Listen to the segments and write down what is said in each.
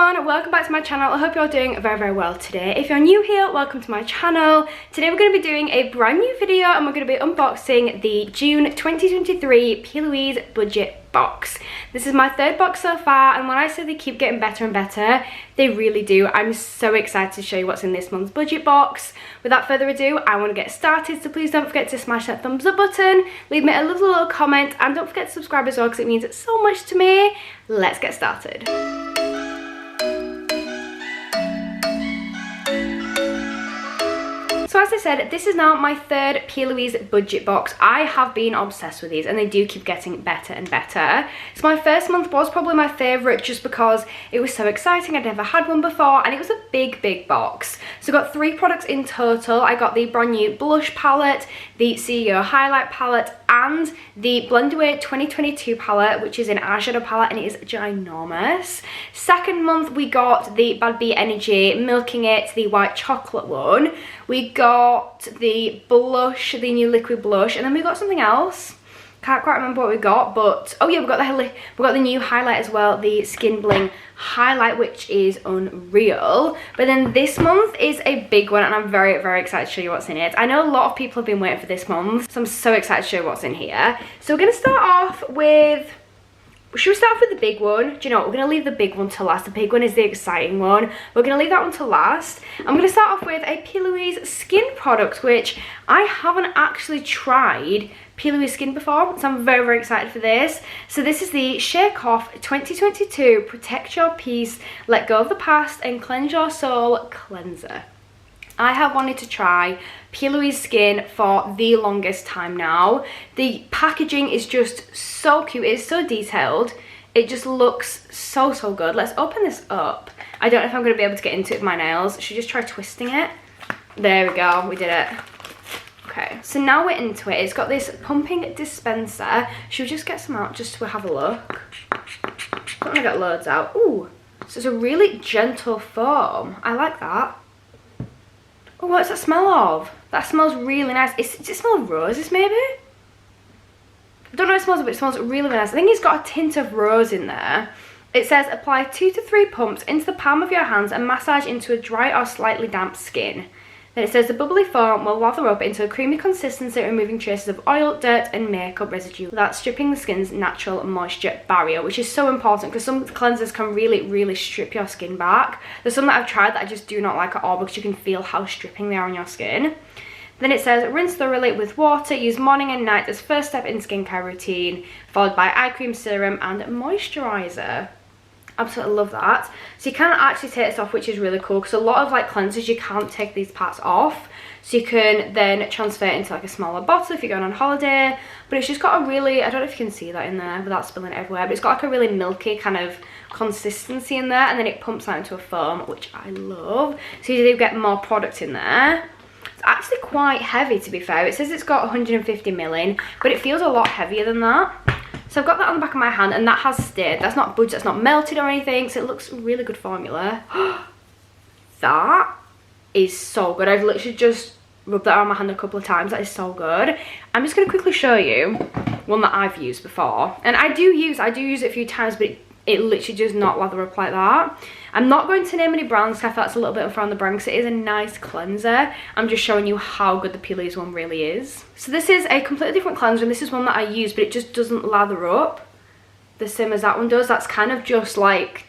everyone, welcome back to my channel. I hope you're doing very well today. If you're new here, welcome to my channel. Today we're going to be doing a brand new video and we're going to be unboxing the June 2023 Plouise budget box. This is my third box so far, and when I say they keep getting better and better, they really do. I'm so excited to show you what's in this month's budget box. Without further ado, I want to get started, so please don't forget to smash that thumbs up button, leave me a little comment, and don't forget to subscribe as well because it means so much to me. Let's get started. So as I said, this is now my third Plouise budget box. I have been obsessed with these and they do keep getting better and better. So my first month was probably my favourite just because it was so exciting. I'd never had one before and it was a big box. So I got 3 products in total. I got the brand new blush palette, the CEO highlight palette, and the Blend Away 2022 palette, which is an eyeshadow palette and it is ginormous. Second month we got the Bad Bee Energy Milking It, the white chocolate one. We got the blush, the new liquid blush, and then we got something else. Can't quite remember what we got, but oh yeah, we got the new highlight as well, the Skin Bling highlight, which is unreal. But then this month is a big one and I'm very excited to show you what's in it. I know a lot of people have been waiting for this month, so I'm so excited to show you what's in here. So we're gonna start off with, should we start off with the big one? Do you know what? We're going to leave the big one to last. The big one is the exciting one. We're going to leave that one to last. I'm going to start off with a Plouise skin product, which I haven't actually tried Plouise skin before, so I'm very excited for this. So this is the Shake Off 2022 Protect Your Peace, Let Go of the Past and Cleanse Your Soul Cleanser. I have wanted to try Plouise skin for the longest time now. The packaging is just so cute. It's so detailed. It just looks so good. Let's open this up. I don't know if I'm going to be able to get into it with my nails. Should we just try twisting it? There we go. We did it. Okay, so now we're into it. It's got this pumping dispenser. Should we just get some out just to have a look? I don't want to get loads out. Ooh, so it's a really gentle foam. I like that. Oh, what's that smell of? That smells really nice. Does it smell of roses, maybe? I don't know what it smells of, but it smells really nice. I think it's got a tint of rose in there. It says, apply 2 to 3 pumps into the palm of your hands and massage into a dry or slightly damp skin. Then it says, the bubbly foam will lather up into a creamy consistency, removing traces of oil, dirt and makeup residue without stripping the skin's natural moisture barrier, which is so important because some cleansers can really strip your skin back. There's some that I've tried that I just do not like at all because you can feel how stripping they are on your skin. Then it says, rinse thoroughly with water, use morning and night as first step in skincare routine, followed by eye cream, serum and moisturizer. Absolutely love that. So you can actually take this off, which is really cool because a lot of like cleansers you can't take these parts off, so you can then transfer it into like a smaller bottle if you're going on holiday. But it's just got a really, I don't know if you can see that in there without spilling it everywhere, but it's got like a really milky kind of consistency in there, and then it pumps out into a foam, which I love. So you do get more product in there. It's actually quite heavy, to be fair. It says it's got 150 ml in, but it feels a lot heavier than that. So I've got that on the back of my hand and that has stayed. That's not budged, that's not melted or anything, so it looks really good formula. That is so good. I've literally just rubbed that on my hand a couple of times. That is so good. I'm just going to quickly show you one that I've used before. And I do use it a few times, but it literally does not lather up like that. I'm not going to name any brands because I feel that's a little bit unfair on the brand because it is a nice cleanser. I'm just showing you how good the Plouise one really is. So this is a completely different cleanser and this is one that I use, but it just doesn't lather up the same as that one does. That's kind of just like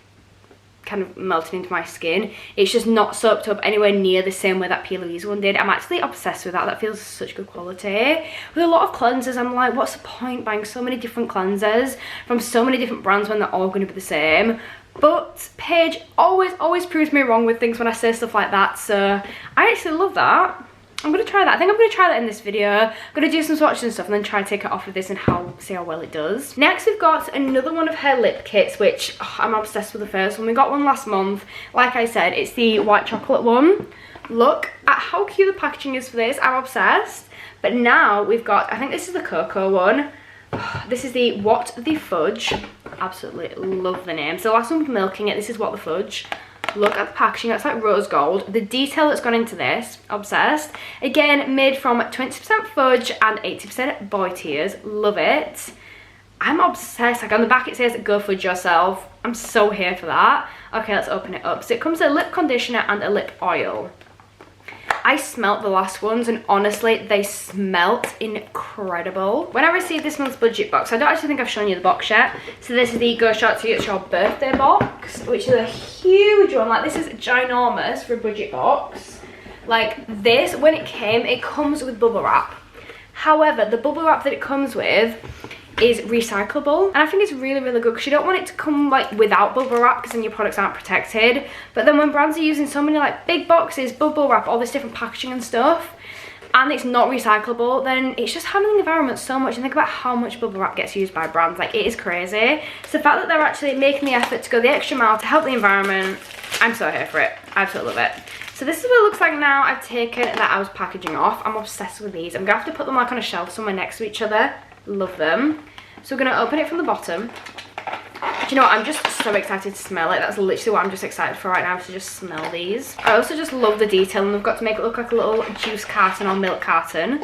kind of melting into my skin. It's just not soaked up anywhere near the same way that Plouise one did. I'm actually obsessed with that. That feels such good quality. With a lot of cleansers, I'm like, what's the point buying so many different cleansers from so many different brands when they're all going to be the same? But Paige always proves me wrong with things when I say stuff like that, so I actually love that. I'm going to try that. I think I'm going to try that in this video. I'm going to do some swatches and stuff and then try to take it off with this and see how well it does. Next we've got another one of her lip kits, which I'm obsessed with the first one. We got one last month. Like I said, it's the white chocolate one. Look at how cute the packaging is for this. I'm obsessed. But now we've got, I think this is the cocoa one. This is the What the Fudge. Absolutely love the name. So the last one was Milking It. This is What the Fudge. Look at the packaging. That's like rose gold. The detail that's gone into this, obsessed. Again, made from 20% fudge and 80% boy tears. Love it. I'm obsessed. Like on the back it says go fudge yourself. I'm so here for that. Okay, let's open it up. So it comes with a lip conditioner and a lip oil. I smelt the last ones and honestly they smelt incredible. When I received this month's budget box, I don't actually think I've shown you the box yet. So this is the Go Short to Get Your Birthday box, which is a huge one. Like this is ginormous for a budget box. Like this, when it came, it comes with bubble wrap. However, the bubble wrap that it comes with is recyclable, and I think it's really really good because you don't want it to come like without bubble wrap because then your products aren't protected. But then when brands are using so many like big boxes, bubble wrap, all this different packaging and stuff, and it's not recyclable, then it's just harming the environment so much. And think about how much bubble wrap gets used by brands. Like it is crazy. So the fact that they're actually making the effort to go the extra mile to help the environment, I'm so here for it. I absolutely love it. So this is what it looks like now. I've taken that I was packaging off. I'm obsessed with these. I'm gonna have to put them like on a shelf somewhere next to each other. Love them. So we're gonna open it from the bottom. Do you know what? I'm just so excited to smell it. That's literally what I'm just excited for right now, to just smell these. I also just love the detail, and they've got to make it look like a little juice carton or milk carton.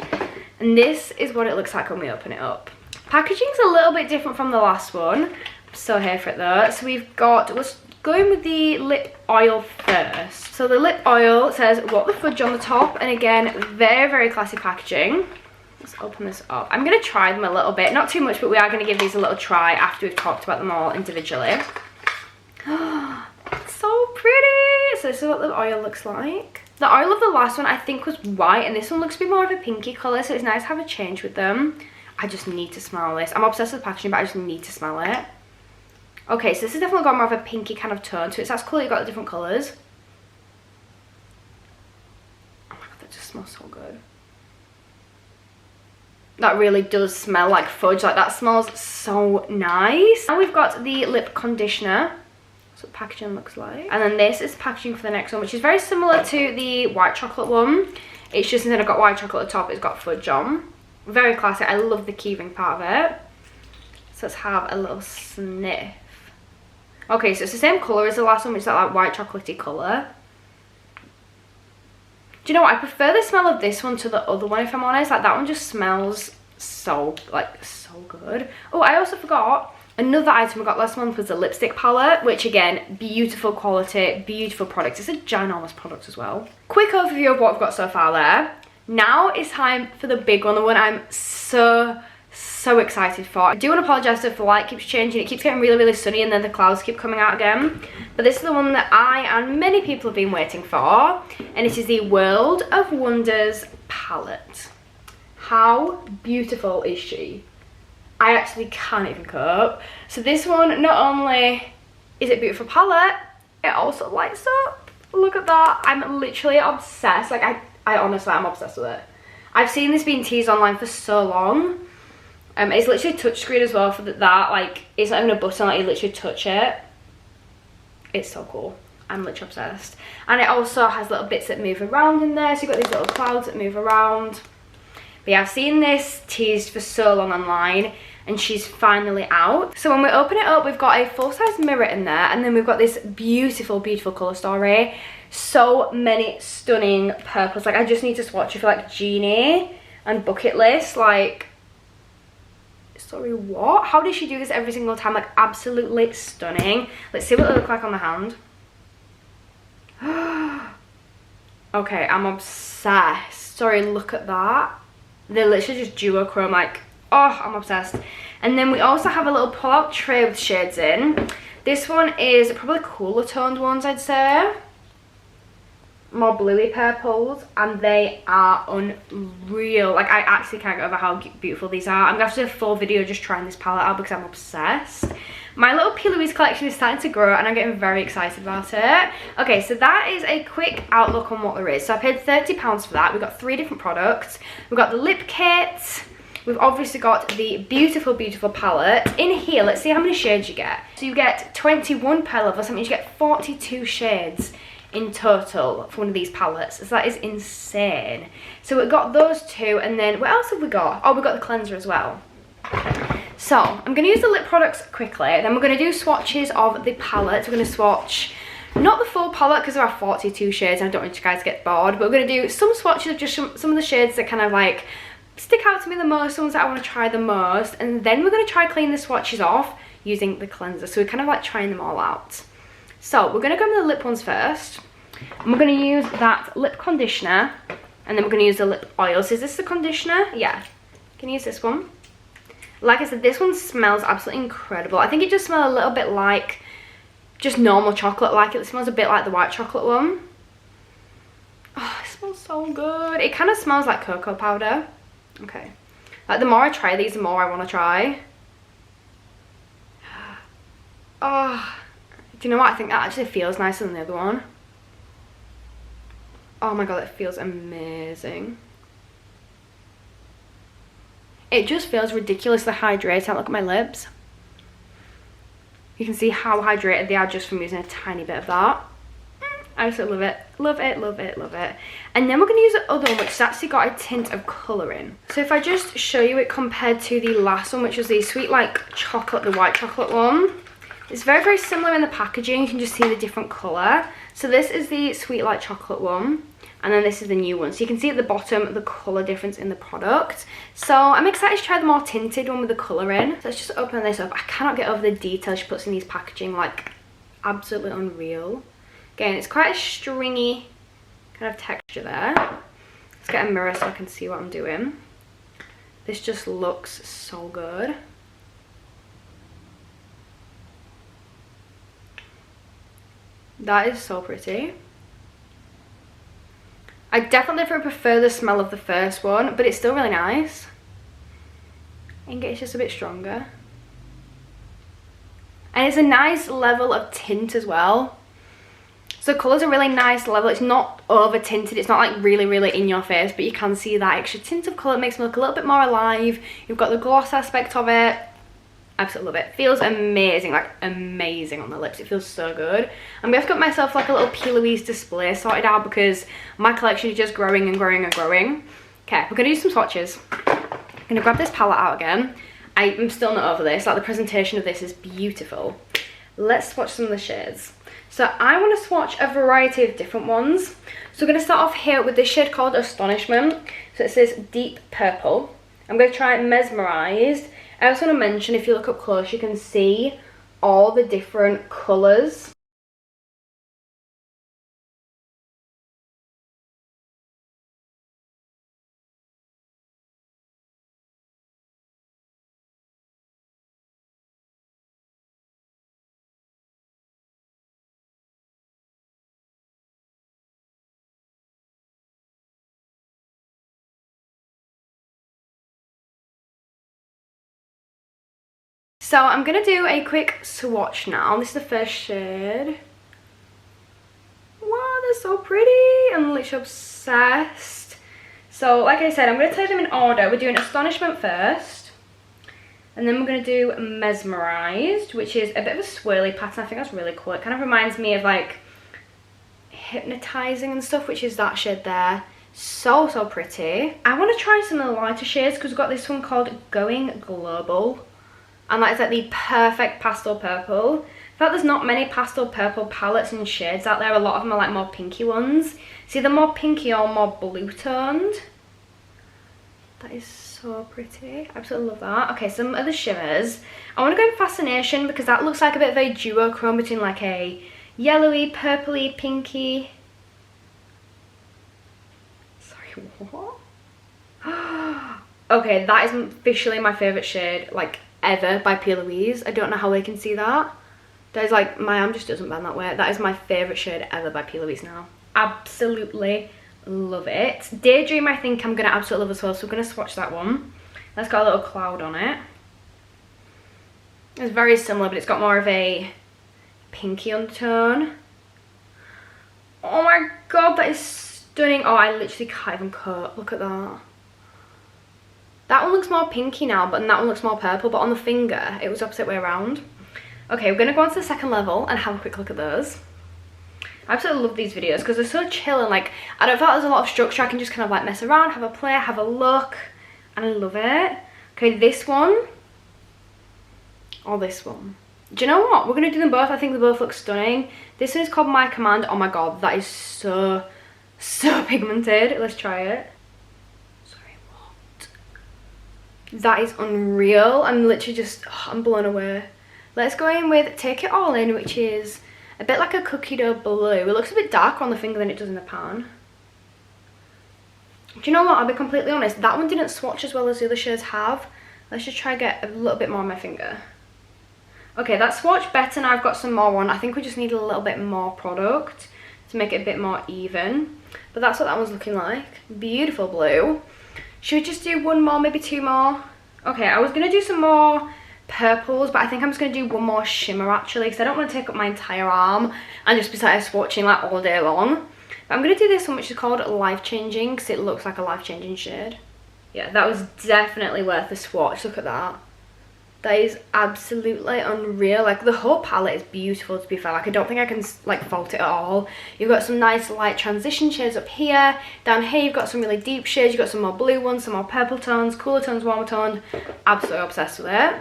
And this is what it looks like when we open it up. Packaging's a little bit different from the last one. I'm so here for it though. So we've got, let's go in with the lip oil first. So the lip oil says what the fudge on the top, and again, very very classy packaging. Let's open this up. I'm going to try them a little bit, not too much, but we are going to give these a little try after we've talked about them all individually. So pretty. So this is what the oil looks like. The oil of the last one I think was white, and this one looks a bit more of a pinky colour, so it's nice to have a change with them. I just need to smell this. I'm obsessed with packaging, but I just need to smell it. Okay, so this has definitely got more of a pinky kind of tone to it, so that's cool. You've got the different colours. Oh my god, that just smells so good. That really does smell like fudge. Like that smells so nice. Now we've got the lip conditioner. That's what packaging looks like. And then this is packaging for the next one, which is very similar to the white chocolate one. It's just instead of got white chocolate at the top, it's got fudge on. Very classic. I love the keyring part of it. So let's have a little sniff. Okay, so it's the same colour as the last one, which is that like white chocolatey colour. Do you know what? I prefer the smell of this one to the other one, if I'm honest. Like that one just smells so, like, so good. Oh, I also forgot, another item we got last month was the lipstick palette, which again, beautiful quality, beautiful product. It's a ginormous product as well. Quick overview of what we've got so far there. Now it's time for the big one, the one I'm so excited for. I do want to apologise if the light keeps changing. It keeps getting really really sunny and then the clouds keep coming out again, but this is the one that I and many people have been waiting for, and it is the World of Wonders palette. How beautiful is she? I actually can't even cope. So this one, not only is it a beautiful palette, it also lights up. Look at that. I'm literally obsessed. Like I honestly, I'm obsessed with it. I've seen this being teased online for so long. It's literally touchscreen as well for that. Like, it's not even a button, like you literally touch it. It's so cool. I'm literally obsessed. And it also has little bits that move around in there. So you've got these little clouds that move around. But yeah, I've seen this teased for so long online, and she's finally out. So when we open it up, we've got a full-size mirror in there, and then we've got this beautiful, beautiful colour story. So many stunning purples. Like, I just need to swatch it for like Genie and Bucket List. Like, sorry, what? How does she do this every single time? Like, absolutely stunning. Let's see what they look like on the hand. Okay, I'm obsessed. Sorry, look at that. They're literally just duochrome. Like, oh, I'm obsessed. And then we also have a little pull-out tray with shades in. This one is probably cooler toned ones, I'd say. More bluey purples, and they are unreal. Like, I actually can't get over how beautiful these are. I'm gonna have to do a full video just trying this palette out because I'm obsessed. My little Plouise collection is starting to grow, and I'm getting very excited about it. Okay, so that is a quick outlook on what there is. So I paid £30 for that. We've got 3 different products. We've got the lip kit. We've obviously got the beautiful, beautiful palette. In here, let's see how many shades you get. So you get 21 per level, so that means you get 42 shades in total for one of these palettes. So that is insane. So we've got those 2, and then what else have we got? Oh, we've got the cleanser as well. So I'm going to use the lip products quickly, then we're going to do swatches of the palette. We're going to swatch not the full palette because there are 42 shades and I don't want you guys to get bored, but we're going to do some swatches of just some of the shades that kind of like stick out to me the most, the ones that I want to try the most, and then we're going to try clean the swatches off using the cleanser. So we're kind of like trying them all out. So we're going to go with the lip ones first, and we're going to use that lip conditioner, and then we're going to use the lip oil. So is this the conditioner? Yeah, you can use this one. Like I said, this one smells absolutely incredible. I think it just smells a little bit like just normal chocolate. Like it smells a bit like the white chocolate one. Oh, it smells so good. It kind of smells like cocoa powder. Okay, like the more I try these, the more I want to try. Oh, do you know what? I think that actually feels nicer than the other one. Oh my god, it feels amazing. It just feels ridiculously hydrated. Look at my lips. You can see how hydrated they are just from using a tiny bit of that. I absolutely love it. Love it, love it, love it. And then we're going to use the other one, which has actually got a tint of colour in. So if I just show you it compared to the last one, which was the sweet like chocolate, the white chocolate one. It's very, very similar in the packaging. You can just see the different colour. So this is the sweet light chocolate one. And then this is the new one. So you can see at the bottom the colour difference in the product. So I'm excited to try the more tinted one with the colour in. So let's just open this up. I cannot get over the detail she puts in these packaging. Like, absolutely unreal. Again, it's quite a stringy kind of texture there. Let's get a mirror so I can see what I'm doing. This just looks so good. That is so pretty. I definitely prefer the smell of the first one, but it's still really nice. I think it's just a bit stronger. And it's a nice level of tint as well. So the colour's a really nice level. It's not over tinted. It's not like really, really in your face, but you can see that extra tint of colour. It makes it look a little bit more alive. You've got the gloss aspect of it. Absolutely love it. Feels amazing, like amazing on the lips. It feels so good. I'm gonna have to get myself like a little Plouise display sorted out because my collection is just growing and growing and growing. Okay, we're gonna do some swatches. I'm gonna grab this palette out again. I'm still not over this. Like the presentation of this is beautiful. Let's swatch some of the shades. So I want to swatch a variety of different ones. So we're going to start off here with this shade called Astonishment. So it says Deep Purple. I'm going to try Mesmerized. I also want to mention, if you look up close, you can see all the different colours. So I'm going to do a quick swatch now. This is the first shade. Wow, they're so pretty. I'm literally obsessed. So like I said, I'm going to take them in order. We're doing Astonishment first. And then we're going to do Mesmerized, which is a bit of a swirly pattern. I think that's really cool. It kind of reminds me of like hypnotizing and stuff, which is that shade there. So, so pretty. I want to try some of the lighter shades because we've got this one called Going Global. And that is like the perfect pastel purple. I feel like there's not many pastel purple palettes and shades out there. A lot of them are like more pinky ones. See, they're more pinky or more blue toned. That is so pretty. I absolutely love that. Okay, some other shimmers. I want to go in Fascination because that looks like a bit of a duochrome between like a yellowy, purpley, pinky. Sorry, what? Okay, that is officially my favourite shade, like, ever by Plouise. I don't know how they can see that. That is like, my arm just doesn't bend that way. That is my favourite shade ever by Plouise now. Absolutely love it. Daydream, I think I'm going to absolutely love as well, so we're going to swatch that one. That's got a little cloud on it. It's very similar, but it's got more of a pinky undertone. Oh my god, that is stunning. Oh, I literally can't even cope. Look at that. That one looks more pinky now, but that one looks more purple, but on the finger, it was the opposite way around. Okay, we're going to go on to the second level and have a quick look at those. I absolutely love these videos because they're so chill and like, I don't feel like there's a lot of structure. I can just kind of like mess around, have a play, have a look, and I love it. Okay, this one or this one. Do you know what? We're going to do them both. I think they both look stunning. This one is called My Command. Oh my god, that is so pigmented. Let's try it. That is unreal. I'm literally just, oh, I'm blown away. Let's go in with Take It All In, which is a bit like a cookie dough blue. It looks a bit darker on the finger than it does in the pan. Do you know what? I'll be completely honest. That one didn't swatch as well as the other shades have. Let's just try and get a little bit more on my finger. Okay, that swatched better. Now I've got some more on. I think we just need a little bit more product to make it a bit more even. But that's what that one's looking like. Beautiful blue. Should we just do one more, maybe two more? Okay, I was going to do some more purples, but I think I'm just going to do one more shimmer actually, because I don't want to take up my entire arm and just be started swatching like all day long. But I'm going to do this one, which is called Life Changing, because it looks like a life-changing shade. Yeah, that was definitely worth the swatch. Look at that. That is absolutely unreal. Like, the whole palette is beautiful, to be fair. Like, I don't think I can like fault it at all. You've got some nice light transition shades up here. Down here you've got some really deep shades. You've got some more blue ones, some more purple tones, cooler tones, warmer tones. Absolutely obsessed with it.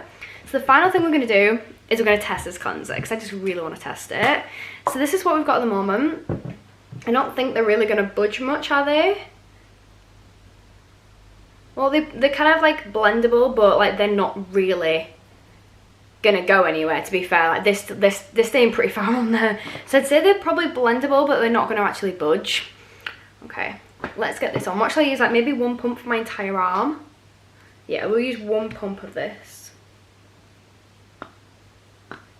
So the final thing we're going to do is we're going to test this cleanser, because I just really want to test it. So this is what we've got at the moment. I don't think they're really going to budge much, are they? Well, they're kind of like blendable, but like they're not really gonna go anywhere, to be fair. Like they're staying pretty far on there. So I'd say they're probably blendable, but they're not gonna actually budge. Okay, let's get this on. What shall I use? Like maybe one pump for my entire arm. Yeah, we'll use one pump of this.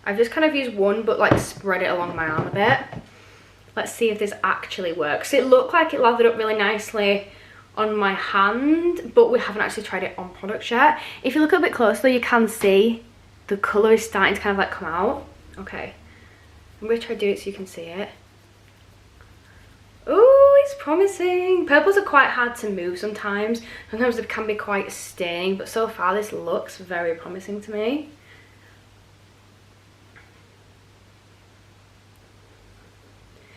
I've just kind of used one, but like spread it along my arm a bit. Let's see if this actually works. It looked like it lathered up really nicely on my hand, but we haven't actually tried it on product yet. If you look a bit closer, you can see the colour is starting to kind of like come out. Okay, I'm going to try to do it so you can see it. Oh, it's promising. Purples are quite hard to move sometimes. Sometimes they can be quite staining, but so far this looks very promising to me.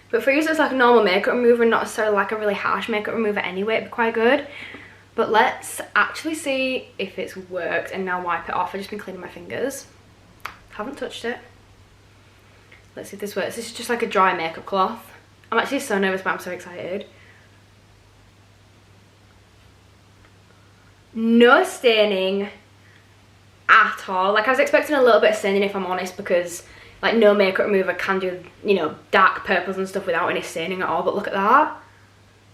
But for use as like a normal makeup remover, not necessarily like a really harsh makeup remover anyway, it'd be quite good. But let's actually see if it's worked and now wipe it off. I've just been cleaning my fingers. Haven't touched it. Let's see if this works. This is just like a dry makeup cloth. I'm actually so nervous, but I'm so excited. No staining at all. Like I was expecting a little bit of staining, if I'm honest, because like no makeup remover can do, you know, dark purples and stuff without any staining at all. But look at that.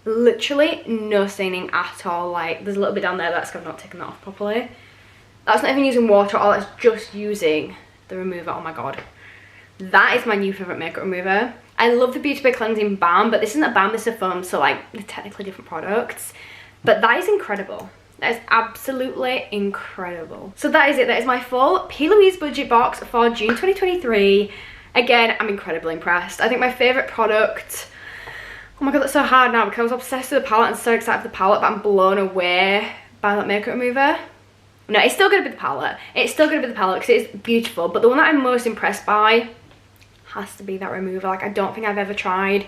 Literally no staining at all. Like there's a little bit down there that's I've not taken that off properly. That's not even using water at all. It's just using the remover. Oh my god. That is my new favourite makeup remover. I love the Beauty Bay Cleansing Balm, but this isn't a balm, this is a foam, so like they're technically different products. But that is incredible. That is absolutely incredible. So that is it. That is my full Plouise budget box for June 2023. Again, I'm incredibly impressed. I think my favourite product... Oh my god, that's so hard now because I was obsessed with the palette and so excited for the palette, but I'm blown away by that makeup remover. No, it's still going to be the palette. It's still going to be the palette because it's beautiful. But the one that I'm most impressed by has to be that remover. Like, I don't think I've ever tried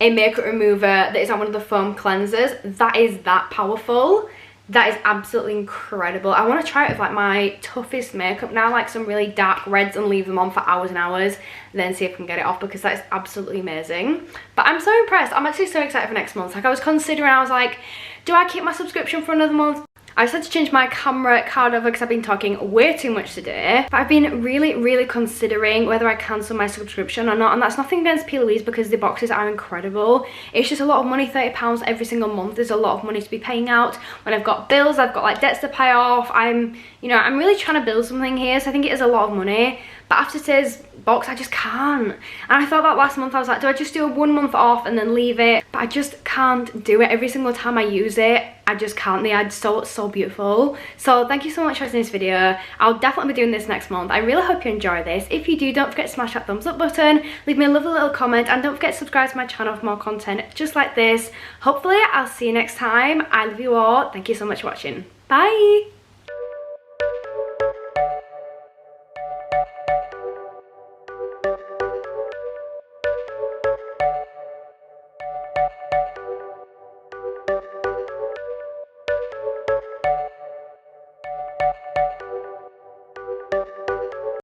a makeup remover that is on one of the foam cleansers that is that powerful. That is absolutely incredible. I want to try it with like my toughest makeup now, like some really dark reds, and leave them on for hours and hours, then see if I can get it off, because that is absolutely amazing. But I'm so impressed. I'm actually so excited for next month. Like I was considering, I was like, do I keep my subscription for another month? I just had to change my camera card over because I've been talking way too much today. But I've been really considering whether I cancel my subscription or not. And that's nothing against Plouise because the boxes are incredible. It's just a lot of money, £30 every single month. There's a lot of money to be paying out. When I've got bills, I've got like debts to pay off. I'm really trying to build something here. So I think it is a lot of money. But after today's box, I just can't. And I thought that last month, I was like, do I just do a 1 month off and then leave it? But I just can't do it. Every single time I use it, I just can't. They are so beautiful. So thank you so much for watching this video. I'll definitely be doing this next month. I really hope you enjoy this. If you do, don't forget to smash that thumbs up button. Leave me a lovely little comment. And don't forget to subscribe to my channel for more content just like this. Hopefully, I'll see you next time. I love you all. Thank you so much for watching. Bye.